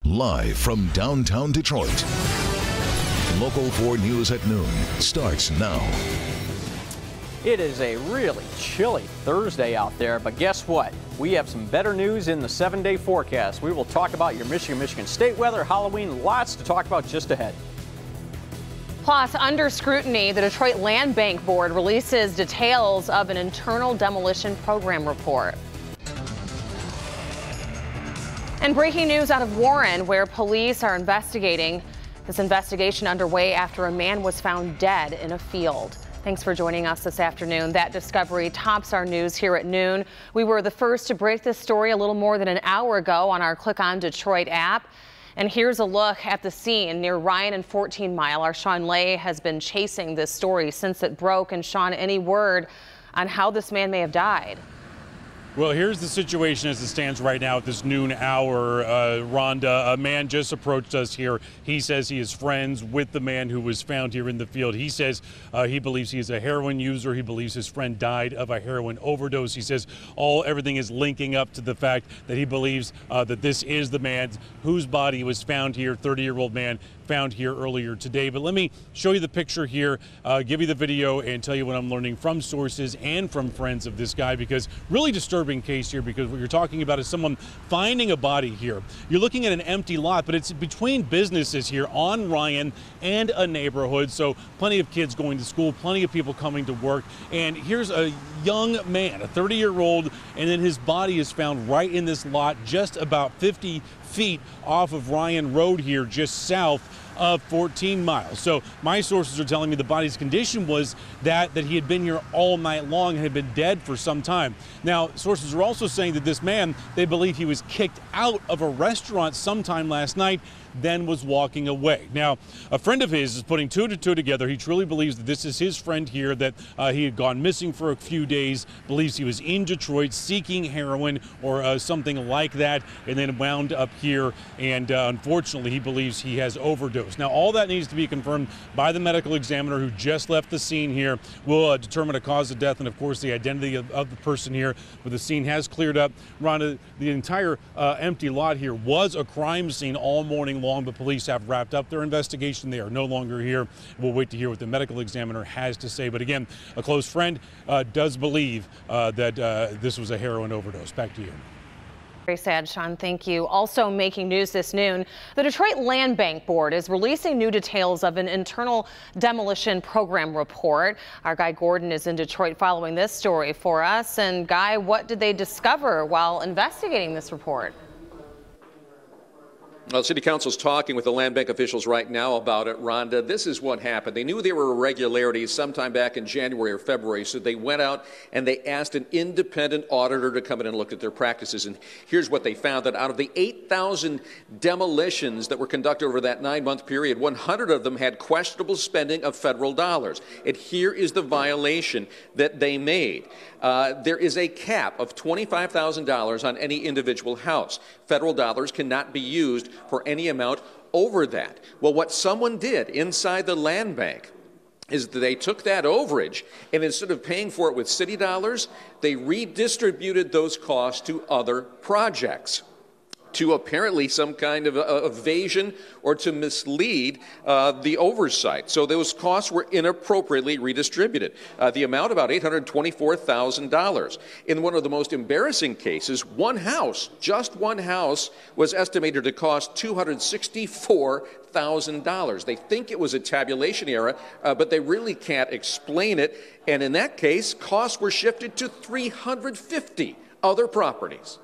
Live from downtown Detroit, Local 4 News at noon starts now. It is a really chilly Thursday out there, but guess what? We have some better news in the 7-day forecast. We will talk about your Michigan State weather, Halloween, lots to talk about just ahead. Plus, under scrutiny, the Detroit Land Bank Board releases details of an internal demolition program report. And breaking news out of Warren, where police are investigating. This investigation underway after a man was found dead in a field. Thanks for joining us this afternoon. That discovery tops our news here at noon. We were the first to break this story a little more than an hour ago on our Click on Detroit app. And here's a look at the scene near Ryan and 14 Mile. Our Sean Lay has been chasing this story since it broke. And Sean, any word on how this man may have died? Well, here's the situation as it stands right now at this noon hour. Rhonda, a man just approached us here. He says he is friends with the man who was found here in the field. He says he believes he is a heroin user. He believes his friend died of a heroin overdose. He says everything is linking up to the fact that he believes that this is the man whose body was found here, 30-year-old man found here earlier today. But let me show you the picture here, give you the video, and tell you what I'm learning from sources and from friends of this guy, because really disturbing case here, because what you're talking about is someone finding a body here. You're looking at an empty lot, but it's between businesses here on Ryan and a neighborhood, so plenty of kids going to school, plenty of people coming to work, and here's a young man, a 30-year-old, and then his body is found right in this lot just about 50 feet off of Ryan Road here, just south of 14 Miles. So my sources are telling me the body's condition was that he had been here all night long and had been dead for some time. Now, sources are also saying that this man, they believe he was kicked out of a restaurant sometime last night, then was walking away. Now, a friend of his is putting two to two together. He truly believes that this is his friend here, that he had gone missing for a few days, believes he was in Detroit seeking heroin or something like that, and then wound up here, and unfortunately he believes he has overdosed. Now, all that needs to be confirmed by the medical examiner who just left the scene here. We'll determine a cause of death and, of course, the identity of the person here, but the scene has cleared up. Rhonda, the entire empty lot here was a crime scene all morning long, but police have wrapped up their investigation. They are no longer here. We'll wait to hear what the medical examiner has to say. But again, a close friend does believe that this was a heroin overdose. Back to you. Very sad, Sean. Thank you. Also making news this noon, the Detroit Land Bank Board is releasing new details of an internal demolition program report. Our Guy Gordon is in Detroit following this story for us. And Guy, what did they discover while investigating this report? Well, City Council's talking with the land bank officials right now about it, Rhonda. This is what happened. They knew there were irregularities sometime back in January or February, so they went out and they asked an independent auditor to come in and look at their practices. And here's what they found, that out of the 8,000 demolitions that were conducted over that 9-month period, 100 of them had questionable spending of federal dollars. And here is the violation that they made. There is a cap of $25,000 on any individual house. Federal dollars cannot be used for any amount over that. Well, what someone did inside the land bank is that they took that overage, and instead of paying for it with city dollars, they redistributed those costs to other projects, to apparently some kind of evasion or to mislead the oversight. So those costs were inappropriately redistributed. The amount, about $824,000. In one of the most embarrassing cases, just one house, was estimated to cost $264,000. They think it was a tabulation error, but they really can't explain it. And in that case, costs were shifted to 350 other properties.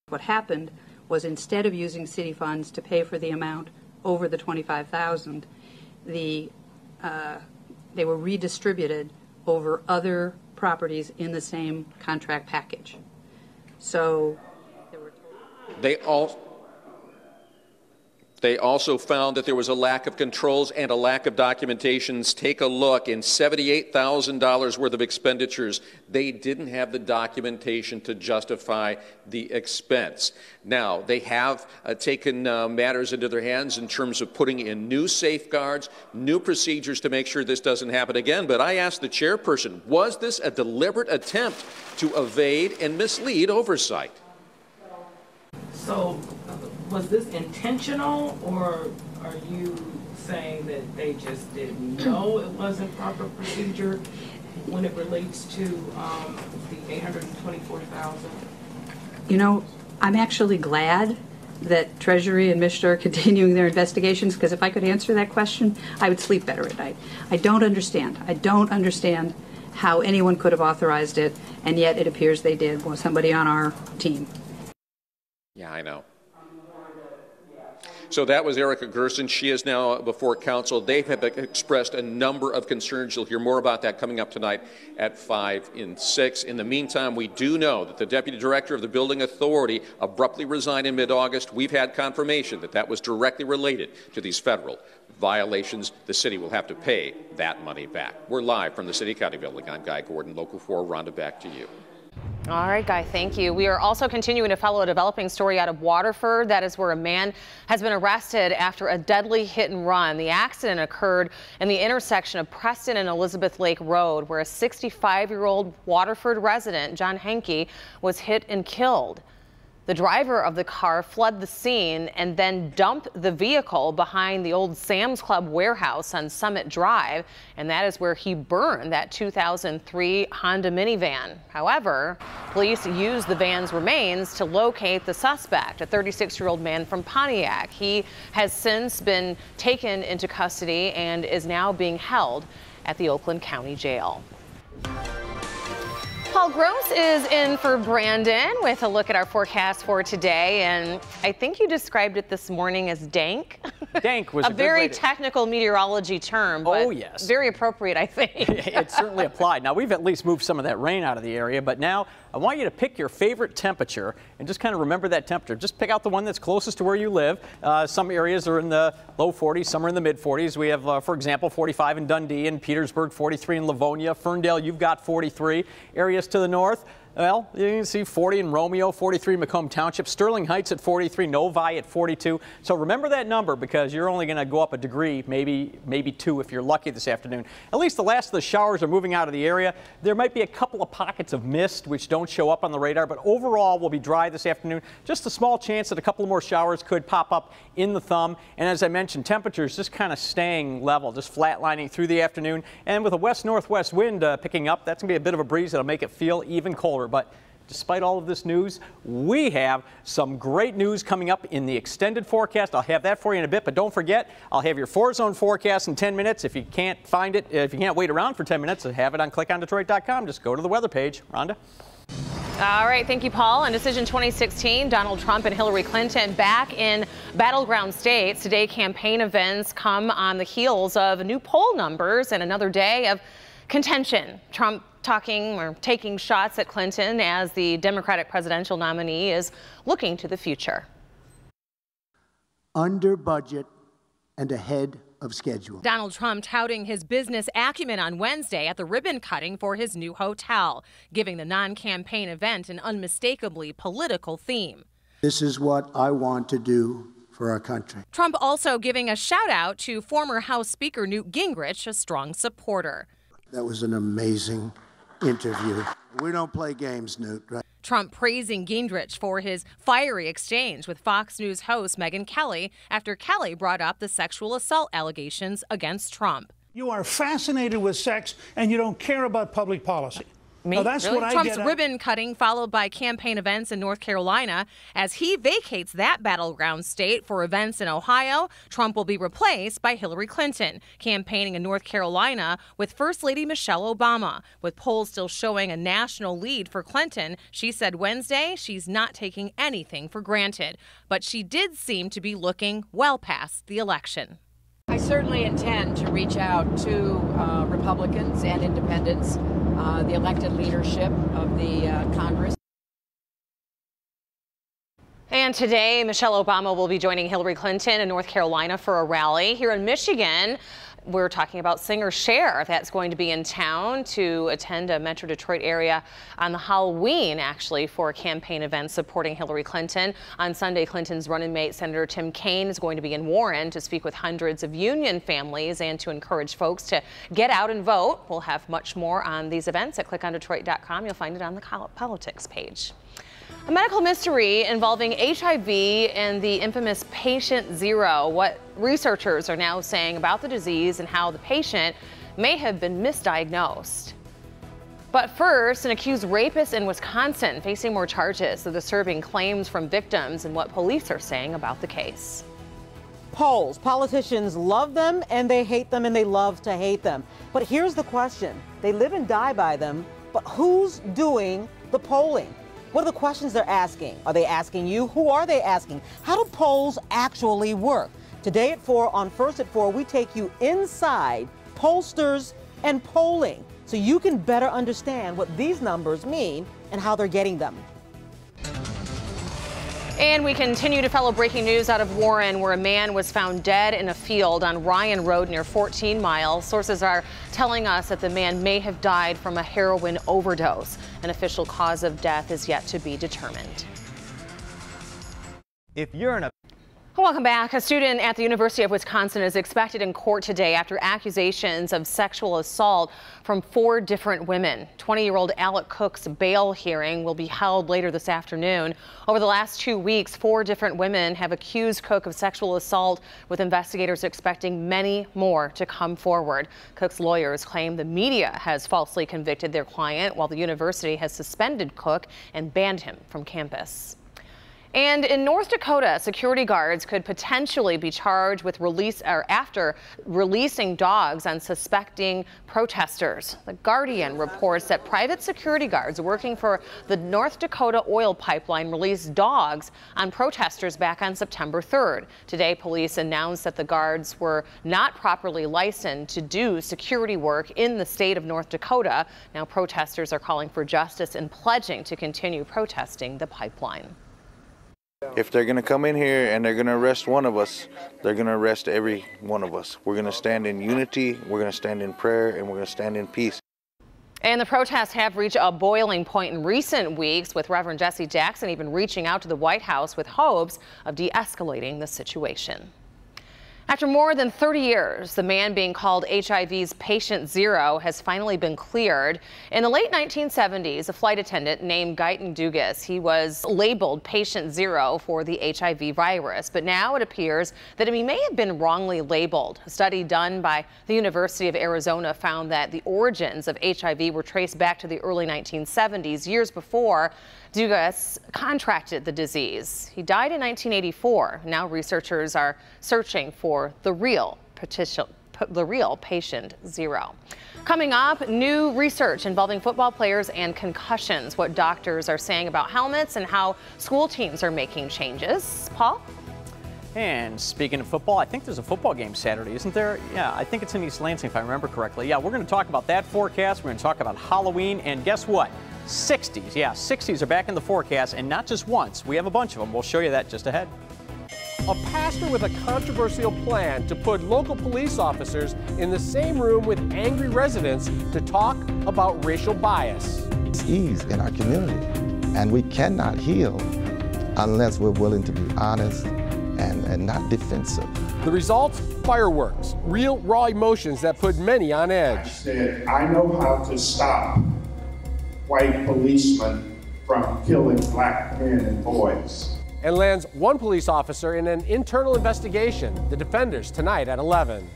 What happened was, instead of using city funds to pay for the amount over the $25,000, they were redistributed over other properties in the same contract package. So They also found that there was a lack of controls and a lack of documentations. Take a look. In $78,000 worth of expenditures, they didn't have the documentation to justify the expense. Now, they have taken matters into their hands in terms of putting in new safeguards, new procedures to make sure this doesn't happen again. But I asked the chairperson, was this a deliberate attempt to evade and mislead oversight? So was this intentional, or are you saying that they just didn't know it wasn't proper procedure when it relates to the $824,000? You know, I'm actually glad that Treasury and MSHA are continuing their investigations, because if I could answer that question, I would sleep better at night. I don't understand. I don't understand how anyone could have authorized it, and yet it appears they did. Was somebody on our team? Yeah, I know. So that was Erica Gerson. She is now before council. They have expressed a number of concerns. You'll hear more about that coming up tonight at 5 in 6. In the meantime, we do know that the deputy director of the building authority abruptly resigned in mid-August. We've had confirmation that that was directly related to these federal violations. The city will have to pay that money back. We're live from the City County building. I'm Guy Gordon, Local 4. Rhonda, back to you. All right, Guy, thank you. We are also continuing to follow a developing story out of Waterford. That is where a man has been arrested after a deadly hit and run. The accident occurred in the intersection of Preston and Elizabeth Lake Road, where a 65-year-old Waterford resident, John Henke, was hit and killed. The driver of the car fled the scene and then dumped the vehicle behind the old Sam's Club warehouse on Summit Drive, and that is where he burned that 2003 Honda minivan. However, police used the van's remains to locate the suspect, a 36-year-old man from Pontiac. He has since been taken into custody and is now being held at the Oakland County Jail. Paul Gross is in for Brandon with a look at our forecast for today, and I think you described it this morning as dank. Dank was a very technical meteorology term, but yes, very appropriate, I think. It certainly applied. Now, we've at least moved some of that rain out of the area, but now I want you to pick your favorite temperature and just kind of remember that temperature. Just pick out the one that's closest to where you live. Some areas are in the low 40s, some are in the mid 40s. We have, for example, 45 in Dundee and Petersburg, 43 in Livonia. Ferndale, you've got 43. Areas to the north, well, you can see 40 in Romeo, 43 in Macomb Township, Sterling Heights at 43, Novi at 42. So remember that number, because you're only going to go up a degree, maybe 2 if you're lucky this afternoon. At least the last of the showers are moving out of the area. There might be a couple of pockets of mist which don't show up on the radar, but overall we'll be dry this afternoon. Just a small chance that a couple more showers could pop up in the thumb. And as I mentioned, temperatures just kind of staying level, just flatlining through the afternoon. And with a west-northwest wind picking up, that's going to be a bit of a breeze that'll make it feel even colder. But despite all of this news, we have some great news coming up in the extended forecast. I'll have that for you in a bit, but don't forget, I'll have your 4-zone forecast in 10 minutes. If you can't find it, if you can't wait around for 10 minutes, have it on clickondetroit.com. Just go to the weather page. Rhonda? All right, thank you, Paul. On Decision 2016, Donald Trump and Hillary Clinton back in battleground states. Today, campaign events come on the heels of new poll numbers and another day of contention. Trump talking or taking shots at Clinton as the Democratic presidential nominee is looking to the future. Under budget and ahead of schedule. Donald Trump touting his business acumen on Wednesday at the ribbon cutting for his new hotel, giving the non-campaign event an unmistakably political theme. This is what I want to do for our country. Trump also giving a shout out to former House Speaker Newt Gingrich, a strong supporter. That was an amazing interview. We don't play games, Newt, right? Trump praising Gingrich for his fiery exchange with Fox News host Megyn Kelly after Kelly brought up the sexual assault allegations against Trump. You are fascinated with sex and you don't care about public policy. Now, that's really what Trump's ribbon cutting followed by campaign events in North Carolina. As he vacates that battleground state for events in Ohio, Trump will be replaced by Hillary Clinton, campaigning in North Carolina with First Lady Michelle Obama. With polls still showing a national lead for Clinton, she said Wednesday she's not taking anything for granted. But she did seem to be looking well past the election. I certainly intend to reach out to Republicans and independents, the elected leadership of the Congress. And today, Michelle Obama will be joining Hillary Clinton in North Carolina for a rally. Here in Michigan, we're talking about singer Cher. That's going to be in town to attend a Metro Detroit area on the Halloween, actually, for a campaign event supporting Hillary Clinton. On Sunday, Clinton's running mate, Senator Tim Kaine, is going to be in Warren to speak with hundreds of union families and to encourage folks to get out and vote. We'll have much more on these events at clickondetroit.com. You'll find it on the politics page. A medical mystery involving HIV and the infamous patient zero. What researchers are now saying about the disease and how the patient may have been misdiagnosed. But first, an accused rapist in Wisconsin facing more charges. The disturbing claims from victims and what police are saying about the case. Polls. Politicians love them and they hate them and they love to hate them. But here's the question. They live and die by them, but who's doing the polling? What are the questions they're asking? Are they asking you? Who are they asking? How do polls actually work? Today at 4 on First at 4, we take you inside pollsters and polling so you can better understand what these numbers mean and how they're getting them. And we continue to follow breaking news out of Warren, where a man was found dead in a field on Ryan Road near 14 Mile. Sources are telling us that the man may have died from a heroin overdose. An official cause of death is yet to be determined. If you're in a Welcome back. A student at the University of Wisconsin is expected in court today after accusations of sexual assault from 4 different women. 20-year-old Alec Cook's bail hearing will be held later this afternoon. Over the last 2 weeks, 4 different women have accused Cook of sexual assault, with investigators expecting many more to come forward. Cook's lawyers claim the media has falsely convicted their client, while the university has suspended Cook and banned him from campus. And in North Dakota, security guards could potentially be charged with after releasing dogs on suspecting protesters. The Guardian reports that private security guards working for the North Dakota oil pipeline released dogs on protesters back on September 3rd. Today, police announced that the guards were not properly licensed to do security work in the state of North Dakota. Now, protesters are calling for justice and pledging to continue protesting the pipeline. If they're going to come in here and they're going to arrest one of us, they're going to arrest every one of us. We're going to stand in unity, we're going to stand in prayer, and we're going to stand in peace. And the protests have reached a boiling point in recent weeks, with Reverend Jesse Jackson even reaching out to the White House with hopes of de-escalating the situation. After more than 30 years, the man being called HIV's patient zero has finally been cleared. In the late 1970s, a flight attendant named Guyton Dugas, he was labeled patient zero for the HIV virus. But now it appears that he may have been wrongly labeled. A study done by the University of Arizona found that the origins of HIV were traced back to the early 1970s, years before Dugas contracted the disease. He died in 1984. Now researchers are searching for the real patient zero. Coming up, new research involving football players and concussions, what doctors are saying about helmets and how school teams are making changes. Paul? And speaking of football, I think there's a football game Saturday, isn't there? Yeah, I think it's in East Lansing, if I remember correctly. Yeah, we're going to talk about that forecast. We're going to talk about Halloween, and guess what? 60s. Yeah, 60s are back in the forecast, and not just once. We have a bunch of them. We'll show you that just ahead. A pastor with a controversial plan to put local police officers in the same room with angry residents to talk about racial bias. It's ease in our community, and we cannot heal unless we're willing to be honest and not defensive. The result? Fireworks, real raw emotions that put many on edge. I said, I know how to stop white policemen from killing black men and boys. And lands one police officer in an internal investigation. The Defenders tonight at 11.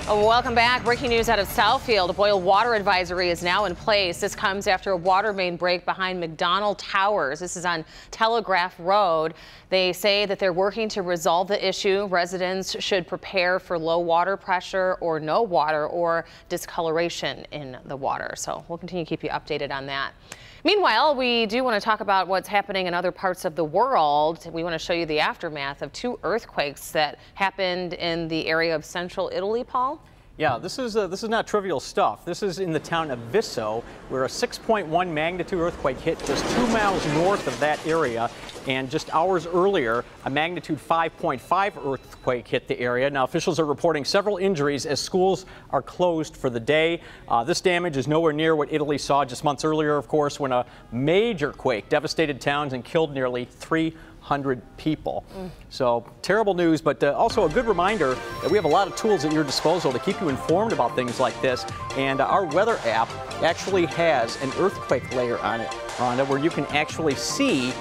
Welcome back. Breaking news out of Southfield. A boil water advisory is now in place. This comes after a water main break behind McDonald Towers. This is on Telegraph Road. They say that they're working to resolve the issue. Residents should prepare for low water pressure or no water or discoloration in the water. So we'll continue to keep you updated on that. Meanwhile, we do want to talk about what's happening in other parts of the world. We want to show you the aftermath of 2 earthquakes that happened in the area of central Italy, Paul. Yeah, this is not trivial stuff. This is in the town of Visso, where a 6.1 magnitude earthquake hit just 2 miles north of that area. And just hours earlier, a magnitude 5.5 earthquake hit the area. Now, officials are reporting several injuries as schools are closed for the day. This damage is nowhere near what Italy saw just months earlier, of course, when a major quake devastated towns and killed nearly 300 people. So terrible news, but also a good reminder that we have a lot of tools at your disposal to keep you informed about things like this. And our weather app actually has an earthquake layer on it, Rhonda, where you can actually see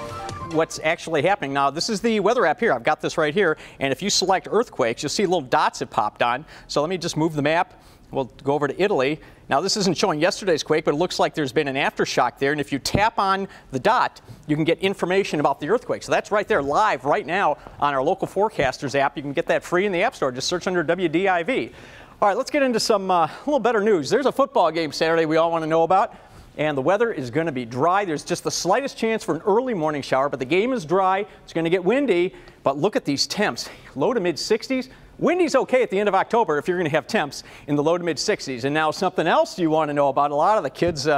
what's actually happening. Now, this is the weather app here. I've got this right here. And if you select earthquakes, you'll see little dots that popped on. So let me just move the map. We'll go over to Italy. Now, this isn't showing yesterday's quake, but it looks like there's been an aftershock there. And if you tap on the dot, you can get information about the earthquake. So that's right there live right now on our local forecasters app. You can get that free in the App Store. Just search under WDIV. All right, let's get into some little better news. There's a football game Saturday we all want to know about. And the weather is going to be dry. There's just the slightest chance for an early morning shower, but the game is dry. It's going to get windy. But look at these temps, low to mid 60s. Windy's okay at the end of October if you're going to have temps in the low to mid 60s. And now something else you want to know about. A lot of the kids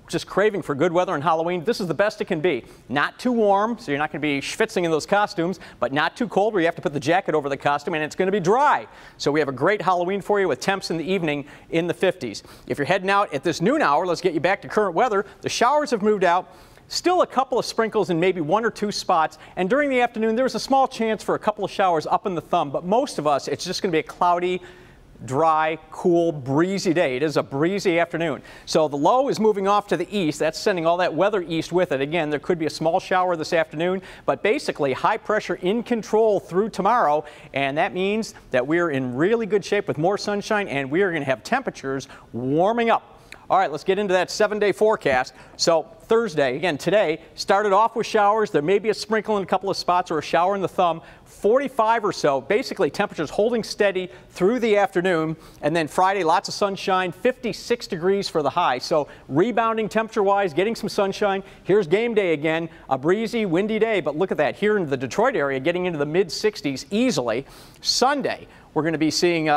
just craving for good weather on Halloween. This is the best it can be. Not too warm, so you're not going to be schwitzing in those costumes, but not too cold where you have to put the jacket over the costume, and it's going to be dry. So we have a great Halloween for you with temps in the evening in the 50s. If you're heading out at this noon hour, let's get you back to current weather. The showers have moved out. Still a couple of sprinkles in maybe 1 or 2 spots. And during the afternoon, there's a small chance for a couple of showers up in the thumb. But most of us, it's just going to be a cloudy, dry, cool, breezy day. It is a breezy afternoon. So the low is moving off to the east. That's sending all that weather east with it. Again, there could be a small shower this afternoon, but basically high pressure in control through tomorrow. And that means that we're in really good shape with more sunshine, and we are going to have temperatures warming up. All right, let's get into that 7-day forecast. So Thursday, again, today, started off with showers. There may be a sprinkle in a couple of spots or a shower in the thumb. 45 or so, basically temperatures holding steady through the afternoon. And then Friday, lots of sunshine, 56 degrees for the high. So rebounding temperature-wise, getting some sunshine. Here's game day again, a breezy, windy day. But look at that, here in the Detroit area, getting into the mid-60s easily. Sunday, we're going to be seeing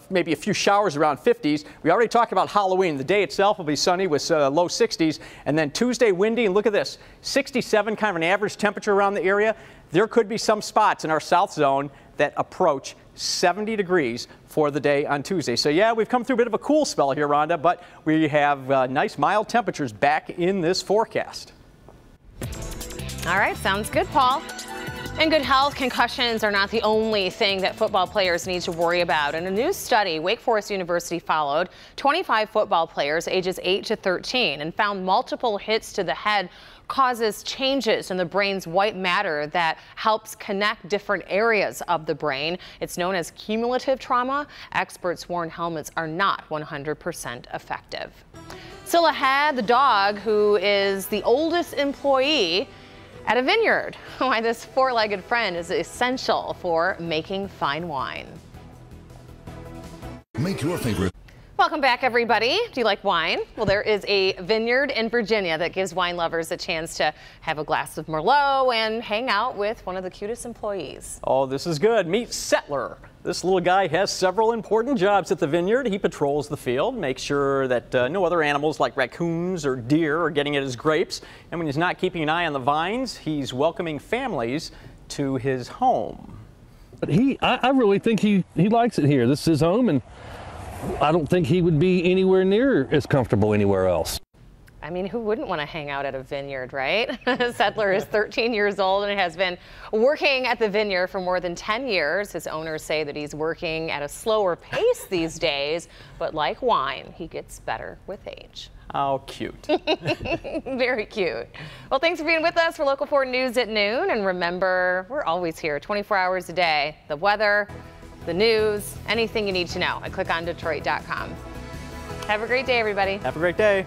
maybe a few showers around 50s. We already talked about Halloween. The day itself will be sunny with low 60s. And then Tuesday, windy. And look at this, 67, kind of an average temperature around the area. There could be some spots in our south zone that approach 70 degrees for the day on Tuesday. So, yeah, we've come through a bit of a cool spell here, Rhonda, but we have nice mild temperatures back in this forecast. All right, sounds good, Paul. In good health, concussions are not the only thing that football players need to worry about. In a new study, Wake Forest University followed 25 football players ages 8 to 13 and found multiple hits to the head causes changes in the brain's white matter that helps connect different areas of the brain. It's known as cumulative trauma. Experts warn helmets are not 100% effective. Still ahead, the dog who is the oldest employee at a vineyard. Why this four-legged friend is essential for making fine wine. Make your favorite. Welcome back, everybody. Do you like wine? Well, there is a vineyard in Virginia that gives wine lovers a chance to have a glass of Merlot and hang out with one of the cutest employees. Oh, this is good. Meet Settler. This little guy has several important jobs at the vineyard. He patrols the field, makes sure that no other animals like raccoons or deer are getting at his grapes. And when he's not keeping an eye on the vines, he's welcoming families to his home. But I really think he likes it here. This is his home, and I don't think he would be anywhere near as comfortable anywhere else. I mean, who wouldn't want to hang out at a vineyard, right? Settler is 13 years old and has been working at the vineyard for more than 10 years. His owners say that he's working at a slower pace these days, but like wine, he gets better with age. How cute. Very cute. Well, thanks for being with us for Local 4 News at noon. And remember, we're always here 24 hours a day. The weather, the news, anything you need to know at clickondetroit.com. Have a great day, everybody. Have a great day.